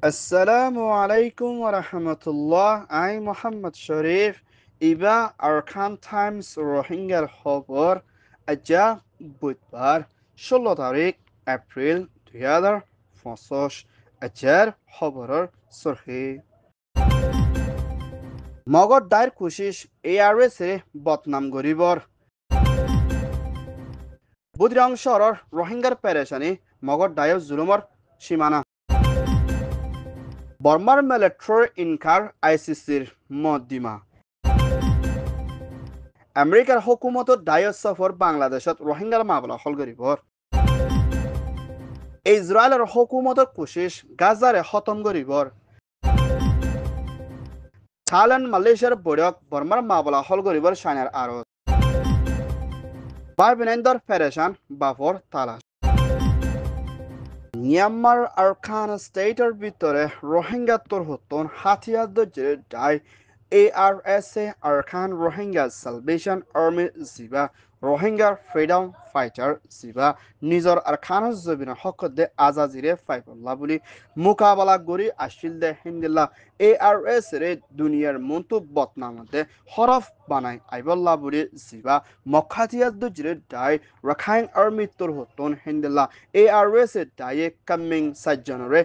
Assalamu alaikum wa rahmatullah. I Muhammad Sharif. Iba Arkan Times Rohingya খবর আজা বুধবার 16 তারিখ এপ্রিল 2025 আজার খবরের সরহি মগর দায়ের কোশিশ ARS এ বদনাম গরিবর বুধরাং শহরের রোহিঙ্গার পেরেশানি মগর দায়ের জুলুমর সীমানা বর্মার মিলিটারি ইনকার ICCর মদ্দিমা আমেরিকার হুকুমতর দায়ত সফর বাংলাদেশত রোহিঙ্গার মামলা হল গরিবর ইসরায়েলের হুকুমতর কোশিশ গাজারে খতম গরিবর থাইল্যান্ড মালয়েশিয়ার বৈঠক বর্মার মামলা হল গরিবর সাইনার আরত বাইবিনেন্দর ফেরেশান বাফর তালাশ মিয়ানমার আরকান স্টেটের ভিতরে রোহিঙ্গা তোরহতন হাতিয়ার দজরে die ARSA Arkan Rohingya Salvation Army জিবা রোহিঙ্গার ফ্রিডম ফাইটার জিবা নিজর আরকান জবিন হকদে আজাজিরে ফাইবল্লা বলি মোকাবেলা করি আসিল দে হিন্দিল্লা ARS রে দুনিয়ার মন্তু বদনামতে হরফ বানাই আইবল্লা বলি জিবা মখাতিয়ার দজরে die Rakhine army তোরহতন হিন্দিল্লা ARS ডাইয়ে coming সাজ্জনরে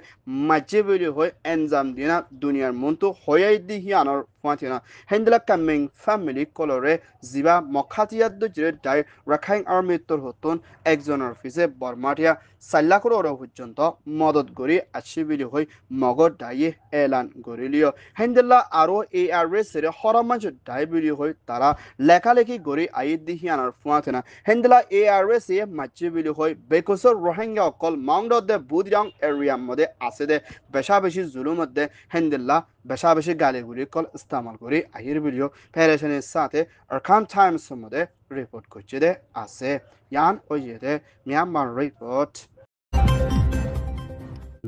মাঝে বলি হয় এনজাম দিনা দুনিয়ার মন্তু হয়াই দিহিয়ানর ফাঁটিনা হেন্দিলা কামিং ফ্যামিলি কলরে জিবা মখাতিয়ার দজরে ডাই রাখাইন আর্মি তোরহতন একজনের অফিসে বর্মাটিয়া সাল্লাকুর ওর পর্যন্ত মদত করি আসি বলি হই মগর ডাইয়ে এলান করিলিও হেন্দিল্লা আরও ARS এর হরমাঞ্চ ডাই বলি হই তারা লেখালেখি করি আই দিহিয়ানর ফাঁটিনা হেন্দিলা ARS এ মাঝে বলি হই বেকসর রোহিঙ্গা অকল মাউন্ডদে বুদিরাং এরিয়ার মধ্যে আছে দে বেশা বেশি জুলুম মধ্যে হেন্দিল্লা বেশা বেশি গালিগুলি কল ইস্তেমাল করি আহির ভিডিও পেরেশানির সাথে আরকান টাইমস মধ্যে রিপোর্ট করছে দে আছে ইয়ান ওই দে Myanmar report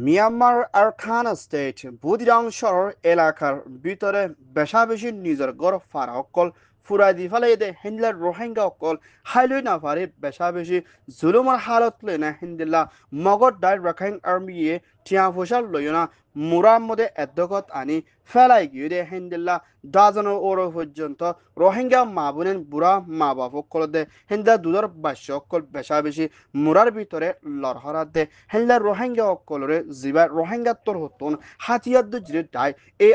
Myanmar Arakan state Buthidaung শহর এলাকার ভিতরে বেশা বেশি নিজের গড় ফারা অকল ফুরাই দি ফেলে দে হিন্দলার রোহিঙ্গা অকল হাইলই না পারে বেশা বেশি জুলুমার হালত লই না হিন্দিল্লা মগর ডাই রাখাইন আর্মিয়ে টিয়া ফসাল লই না মুরার মধ্যে এদ্দগত আনি ফেলাই গিয়ে দে হিন্দিল্লা ডাজনের ওর পর্যন্ত রোহিঙ্গা মা বোনেন বুড়া মা বাপ অকল দে হিন্দা দুধর বাস্য অকল বেশা বেশি মুরার ভিতরে লড়হরাত দে হিন্দলার রোহিঙ্গা অকলরে জিবা রোহিঙ্গা তোর হতন হাতিয়ার দুজরে ডাই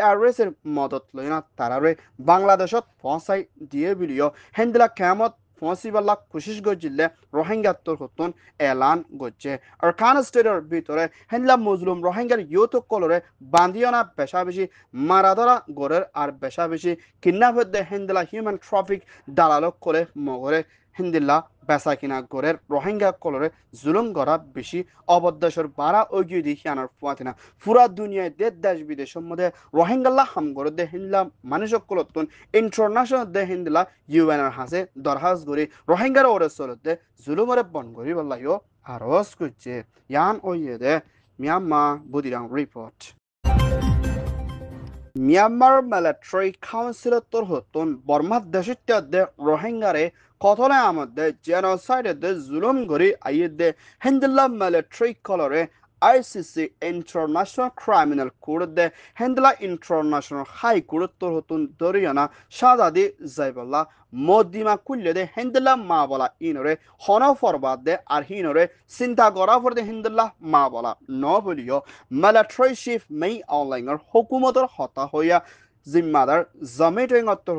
ARS এর মদত লই না তারারে বাংলাদেশত পৌঁছাই দিয়ে বিলিও হেন্দিলা কেমত পৌঁছিবাল্লা কোশিশ গজিলে রোহিঙ্গা তোর হতন এলান গজছে আর খান স্টেটের ভিতরে হেন্দিলা মুজলুম রোহিঙ্গার ইউথ কলরে বান্দিয়ানা বেশা বেশি মারাধরা গড়ের আর বেশা বেশি কিডন্যাপ হতে হেন্দিলা হিউম্যান ট্রাফিক দালালক করে মগরে হিন্দিল্লা বেচা কিনা গড়ের রোহিঙ্গা কলরে জুলুম গড়া বেশি অবদ্দেশর বারা ওগিয়ে দিয়ে আনার ফুয়াতিনা পুরা দুনিয়ায় দেশ বিদেশের মধ্যে রোহিঙ্গাল্লা হাম করে দে হিন্দলা মানুষক কলতুন ইন্টারন্যাশনাল দে হিন্দলা UN হাসে দরহাজ করি রোহিঙ্গার ওরে চলতে জুলুমরে বন করি বললাইও আরজ করছে ইয়ান ওইয়ে দে মিয়ানমার বুদিরাং রিপোর্ট মিয়ানমার মিলিটারি কাউন্সিলের তরহতন বর্মার দেশে রোহিঙ্গারে কথলে আমাদের জেনোসাইডে জুলুম করি আইয়ে হিন্দুল্লাহ মিলিটারি কলরে ICC ইন্টারন্যাশনাল ক্রিমিনাল কোর্ট দে হেন্দলা ইন্টারন্যাশনাল হাই কোর্ট তরহতন দরিয়ানা সাদাদি যাইবল্লা মদিমা কুল্লে দে হেন্দলা মা বলা ইনরে হন ফরবাদ দে আর হিনরে চিন্তা করা ফর দে হেন্দলা মা বলা ন বলিও মিলিটারি চিফ মেই অনলাইনের হুকুমতর হতা হইয়া জিম্মাদার জামেটিং অত্তর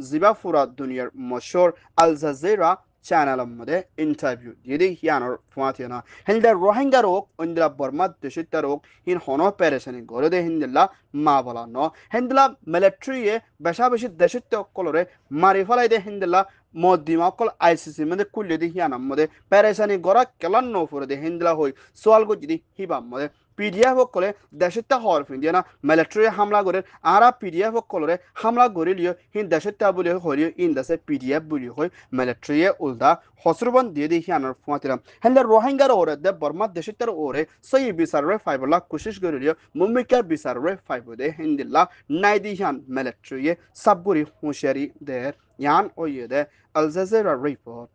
জিবা ফুরা দুনিয়ার মশহুর আল জাজিরা চ্যানেলের মধ্যে ইন্টারভিউ দিয়ে দিই হিয়ানোর ফুয়াতিনা হিন্দা রোহিঙ্গা রোগ ইন্দিরা বর্মার দেশিতা রোগ হিন হন পেরেশানি গড়ে দে হিন্দিল্লা মা বলা ন হিন্দিলা মিলিটারিয়ে বেশা বেশি দেশিত কলরে মারি ফেলাই দে হিন্দিল্লা মদিমা অকল ICC মধ্যে কুল্লে দি হিয়ানার মধ্যে পেরেশানি গড়া কেলান ন ফুরে দে হিন্দিলা হই সোয়াল গো যদি হিবাম মধ্যে PDF কলে দেশটা হওয়ার ফিন্দিয়া না মিলিটারি হামলা করে আরা PDF কলরে হামলা করে লিও হিন দেশটা বলি হলিও ইন দেশে PDF বলি হয় মিলিটারি উল্দা হসরবন দিয়ে দেখি আনার ফুয়াতিরাম হেলে রোহিঙ্গার ওরে দে বর্মা দেশটার ওরে সই বিচারে ফাইবলা কোশিশ করে লিও মুম্বিকার বিচারে ফাইব দে হিন্দিল্লা নাই দিহান মিলিটারি সাবগুরি হুঁশিয়ারি দের ইয়ান ওইয়ে দে আল জাজিরা রিপোর্ট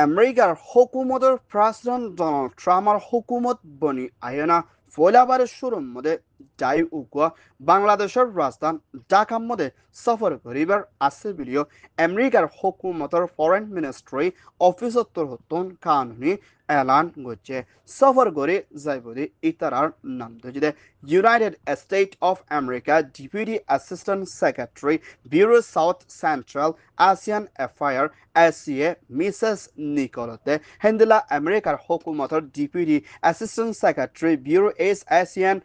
আমেরিকার হুকুমতের প্রেসিডেন্ট ডোনাল্ড ট্রাম্পের হুকুমত বনি আয়না ফয়লাবারের শুরুর মধ্যে যাই উকুয়া বাংলাদেশের রাজধানী ঢাকার মধ্যে সফর করিবার আছে বলিও আমেরিকার হুকুমতর ফরেন মিনিস্ট্রি অফিসত্তর হতন কানুনি এলান করছে সফর করে যাইবদি ইতারার নাম দিয়েছে United States of America deputy assistant secretary bureau south central Asian affair SCA Mrs নিকোলতে হেন্দিলা আমেরিকার হুকুমতর deputy assistant secretary bureau Asian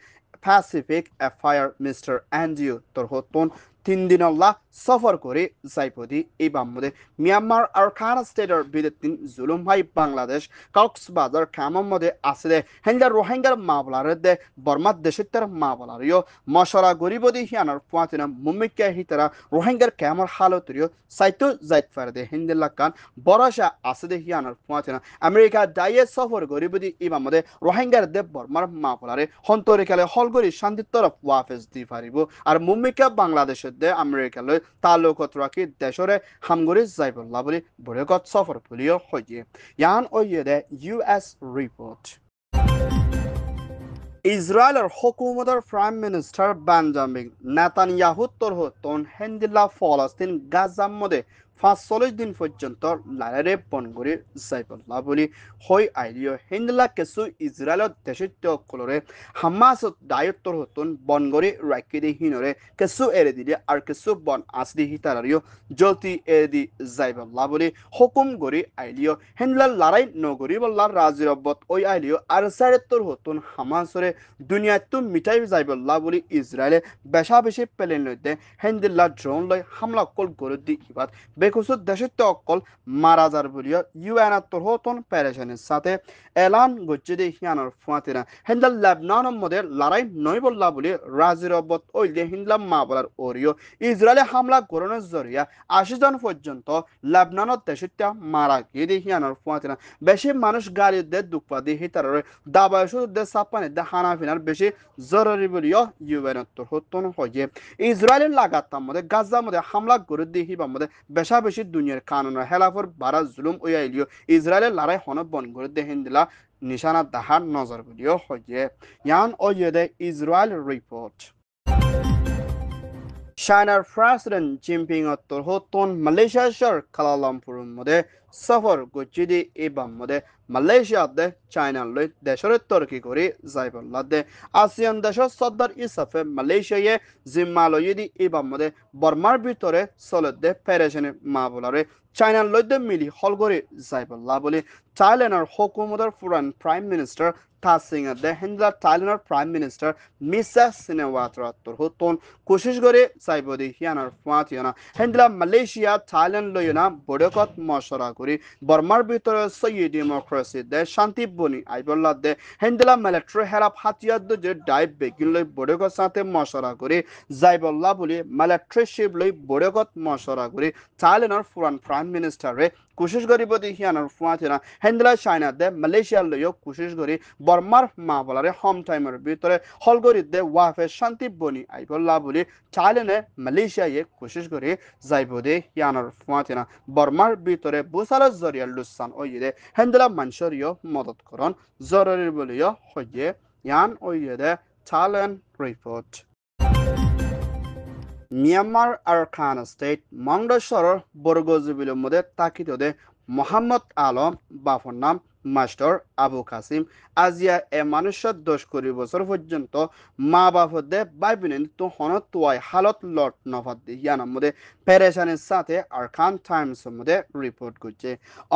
Pacific affair mister Andrew তরহতন 3 দিনল্লা সফর করে যাইপদি এই বাম্মদে মিয়ানমার আর খানা স্টেটের বিদেতিন জুলুম ভাই বাংলাদেশ কক্সবাজার কামার মধ্যে আছে হেঙ্গার রোহিঙ্গার মাবলারে দে বর্মার দেশের মাবলারিও মশরা গরিবদি হিয়ানার পুয়াতিনা মুম্মিকা হিতারা রোহিঙ্গার কামার হালতরিও সাইতো যাইত ফারদে হিন্দিল্লা কান বরাসা আছে দে হিয়ানার পুয়াতিনা আমেরিকা ডাইয়ে সফর গরিবদি এই বাম্মদে রোহিঙ্গার দে বর্মার মাবলারে হন্তরিকালে হলগরি শান্তির তরফ ওয়াফেজ দি পারিব আর মুম্মিকা বাংলাদেশের দে আমেরিকা লই তালুকত রাখি দেশরে হামগরি যাইবল্লা বলি বড়কত সফর পুলিও হইয়ে ইয়ান ওইয়ে দে ইউএস রিপোর্ট ইসরায়েলের হুকুমতের প্রাইম মিনিস্টার বেঞ্জামিন নেতানিয়াহু তরহতন হেন্দিল্লা ফলস্তিন গাজার মধ্যে 45 দিন পর্যন্ত লাইরে বন করে যাইবল্লা বলি হই আইলিও হেন্দিল্লা কিছু ইসরায়েলের দেশিত্য কলরে হামাস দায়িত্বর হতন বন করে রাখি দি হিনরে কিছু এড়ে দিলে আর কিছু বন আসদি হিতারিও জ্যোতি এড়ে দি যাইবল্লা বলি হুকুম করি আইলিও হেন্দিল্লা লড়াই নগরী বল্লা রাজিরব্বত ওই আইলিও আর সাইডের হতন হামাসরে দুনিয়াতো মিটাই যাইবল্লা বলি ইসরায়েলে বেশা বেশি প্লেন লইতে হেন্দিল্লা ড্রোন লই হামলা কল করে দি ইবাদ বেকুসুদ দেশিত্য অকল মারা যার বলিও ইউএন তরহতন প্যারেশানের সাথে এলান গচ্ছে দি হিয়ানোর ফুয়াতিনা হেন্দাল লেবনানের মধ্যে লড়াই নই বল্লা বলি রাজিরব্বত ওই যে হিন্দলাম মা বলার ওরিও ইসরায়েলে হামলা করানোর জরিয়া 80 জন পর্যন্ত লেবনানের দেশিত্য মারা গিয়ে দি হিয়ানোর ফুয়াতিনা বেশি মানুষ গাড়ির দে দুঃপা দি হিতারে দাবায় শুধু দে সাপানে দে হানাফিনার বেশি জরুরি বলিও ইউএন তরহতন হয়ে ইসরায়েলের লাগাতার মধ্যে গাজার মধ্যে হামলা করে দি হিবার মধ্যে বেশা বেশি দুনিয়ার কানুনের হেলাফর বারা জুলুম ওই আইলিও ইসরায়েলের লড়াই হন বন করে দে হিন্দিলা নিশানা দাহার নজর বলিও হয়ে ইয়ান ওয়ে দে ইসরায়েল রিপোর্ট চায়নার প্রেসিডেন্ট জিনপিং তরহতন মালয়েশিয়া শহর কুয়ালালামপুরের মধ্যে সফর করছি দি এবার মধ্যে মালয়েশিয়াতে চায়না লই দেশের তরকি করে যাইবল্লা দে আসিয়ান দেশের সর্দার ইসাফে মালয়েশিয়ায় জিম্মা লই দি এবার মধ্যে বর্মার ভিতরে চলে দে পেরেশানি মা বলারে চায়না লই দে মিলি হল করে যাইবল্লা বলে থাইল্যান্ডের হুকুমতের পুরান প্রাইম মিনিস্টার থাসিংয়ে দে হিন্দা থাইল্যান্ডের প্রাইম মিনিস্টার মিসা সিনেওয়াত্রা তরহতন কোশিশ করে যাইবদি হিয়ানার ফুয়াতিয়না হিন্দলা মালয়েশিয়া থাইল্যান্ড লইনা বড়কত মশরা করি বর্মার ভিতরে সই ডেমোক্রেসি দে শান্তি বনি আইবল্লা দে হিন্দলা মিলিটারি হেরাপ হাতিয়ার যে ডাইভ বেগিন লই বড়কত সাথে মশরা করে যাইবল্লা বলি মিলিটারি শিপ লই বড়কত মশরা করে থাইল্যান্ডের পুরান প্রাইম মিনিস্টারে কোশিশ করিব দি হিয়ানার ফুয়াতিয়না হিন্দলা চায়না দে মালয়েশিয়া লইও কোশিশ করি বর্মার মা বলারে হোম টাইমের ভিতরে হলগরি দে ওয়াফে শান্তি বনি আইবল্লা বলি চাইলেনে মালয়েশিয়ায় কোশিশ করে যাইব দে ইয়ানার ফুয়াতিনা বর্মার ভিতরে বুসালের জরিয়া লুসান ওই দে হেন্দলা মানুষেরও মদত করন জরুরি বলিও হয়ে ইয়ান ওই দে থাইল্যান্ড রিপোর্ট মিয়ানমার আর খানা স্টেট মংডশ্বরের বর্গজীবিলের মধ্যে তাকিত দে মোহাম্মদ আলম বাফর নাম মাস্টার আবু কাসিম আজিয়া এ মানুষের 10 বছর পর্যন্ত মা বাপর দে বাইবিনে তো হনত তোয়াই হালত লট নফাত দি ইয়ানার মধ্যে পেরেশানির সাথে আর খান টাইমসের মধ্যে রিপোর্ট করছে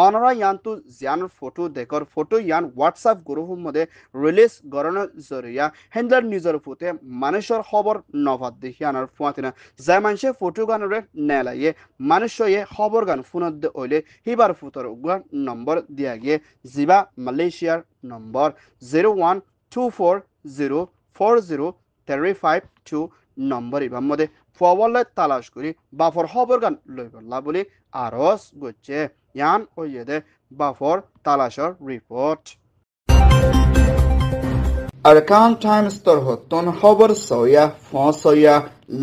অনরা ইয়ান তো জিয়ান ফটো দেখর ফটো ইয়ান হোয়াটসঅ্যাপ গ্রুপের মধ্যে রিলিজ করানোর জরিয়া হেন্দার নিজের ফুতে মানুষের খবর নফাত দি ইয়ানার ফুয়াতিনা যে মানুষে ফটো গানরে নেলাইয়ে মানুষয়ে খবর গান ফোনত দে ওইলে হিবার ফুতর উগার নম্বর দিয়া গিয়ে জিবা মালয়েশিয়ার নম্বর 012404035 নম্বর ইবার মধ্যে ফওয়ালে তালাশ করি বাফর খবর গান লইবল্লা বলি আরস গচ্ছে ইয়ান ওইদে বাফর তালাশর রিপোর্ট আরকান টাইমস তোর হতন খবর সয়া ফসয়া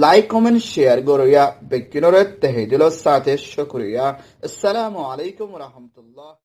লাইক কমেন্ট শেয়ার গরয়া বেকিনরে তেহেদিল সাথে শুকরিয়া আসসালামু আলাইকুম ওয়া রাহমাতুল্লাহ।